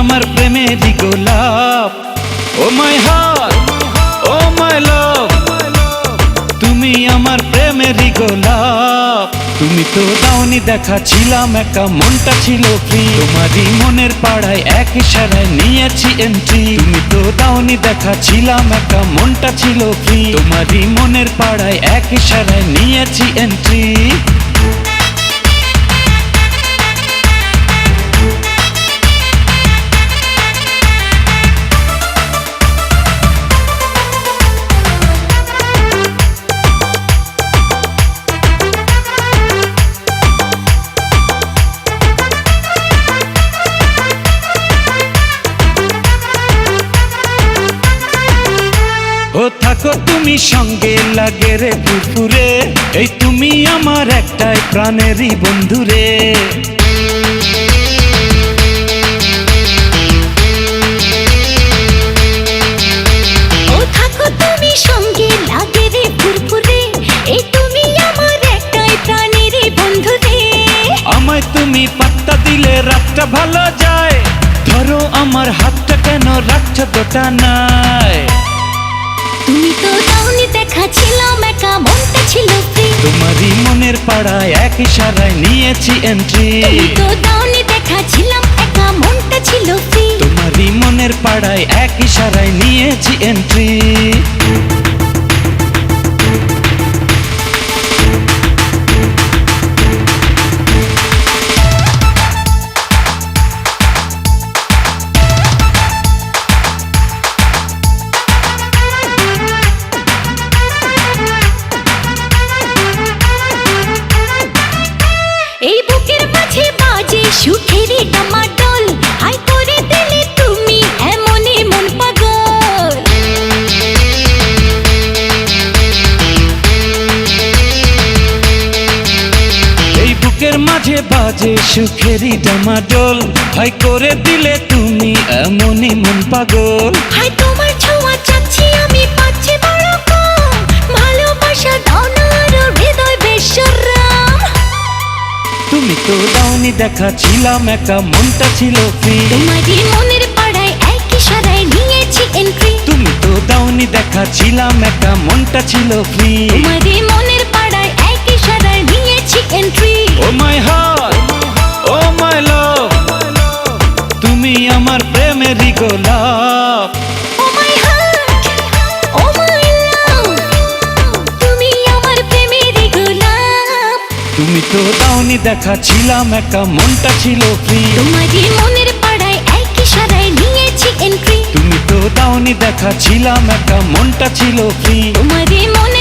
আমার প্রেমেরই গোলাপ। ও my heart, ও মাই লাভ, তুমি আমার প্রেমেরই গোলাপ। তুমি তো দাওনি দেখা, ছিলাম একা, মনটা ছিল ফ্রি। তোমারই মনের পাড়ায় এক ইশারায় নিয়েছি এন্ট্রি। তুমি তো দাওনি দেখা, ছিলাম একা, মনটা ছিল ফ্রি। তোমারই মনের পাড়ায় এক ইশারায় নিয়েছি এন্ট্রি। ও থাকো তুমি সঙ্গে, লাগে রে পুরপুরে, এই তুমি আমার একটাই প্রাণেরই বন্ধুরে। ও থাকো তুমি সঙ্গে, লাগে রে পুরপুরে, এই তুমি আমার একটাই প্রাণেরই বন্ধুরে। আমায় তুমি পাত্তা দিলে রাতটা ভালো যায়, ধরো আমার হাতটা, কেন রাখছো গোটা নাই। তুমি তো দাওনি দেখা, ছিলাম একা, মনটা ছিল ফ্রি। তোমারই মনের পাড়ায় এক ইশারায় নিয়েছি এন্ট্রি। তুমি তো দাওনি দেখা, ছিলাম একা, মনটা ছিল ফ্রি। তোমারই মনের পাড়ায় এক ইশারায় নিয়েছি এন্ট্রি। এই বুকের মাঝে বাজে সুখেরই ডামাডোল, হাই করে দিলে তুমি এমনই মন পাগল। এই বুকের মাঝে বাজে সুখেরই ডামাডোল, হাই করে দিলে তুমি এমনই মন পাগল। হাই তোমার ছোঁয়া চাচ্ছি আমি, পাচ্ছি বড় কম, ভালোবাসা দাও না আরো, হৃদয় বেশরম। তুমি তো দাওনি দেখা, ছিলাম একা, মনটা ছিল ফ্রি। তোমারই মনের পাড়ায় এক ইশারায় নিয়েছি এন্ট্রি। তুমি তো দাওনি দেখা, ছিলাম একা, মনটা ছিল ফ্রি। তোমারই মনের পাড়ায় এক ইশারায় নিয়েছি এন্ট্রি। ও মাই হার্ট, ও মাই লাভ, তুমি আমার প্রেমেরই গোলাপ। ও মাই হার্ট, ও মাই লাভ, তুমি আমার প্রেমেরই গোলাপ। তুমি তো দাওনি দেখা, ছিলাম একা, মনটা ছিল ফ্রি। তোমারই মনের পাড়ায় এক ইশারায় নিয়েছি এন্ট্রি। তুমি তো দাওনি দেখা, ছিলাম একা, মনটা ছিল ফ্রি। তোমারই মনের